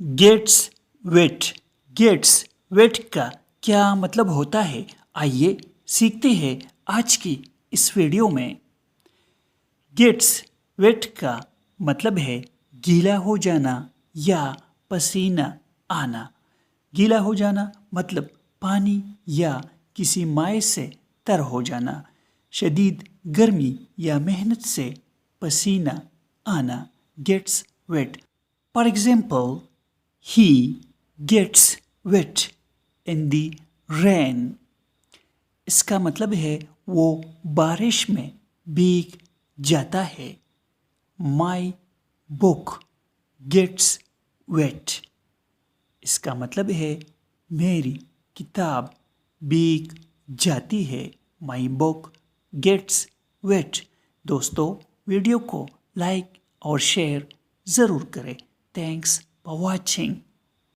Gets wait. Gets wait का क्या मतलब होता है, आइए सीखते हैं आज की इस वीडियो में। गेट्स वेट का मतलब है गीला हो जाना या पसीना आना। गीला हो जाना मतलब पानी या किसी माय से तर हो जाना। शदीद गर्मी या मेहनत से पसीना आना gets wet. For example, he gets wet in the rain। इसका मतलब है वो बारिश में भीग जाता है। My book gets wet। इसका मतलब है मेरी किताब भीग जाती है। My book gets wet। दोस्तों, वीडियो को लाइक और शेयर ज़रूर करें। Thanks for watching.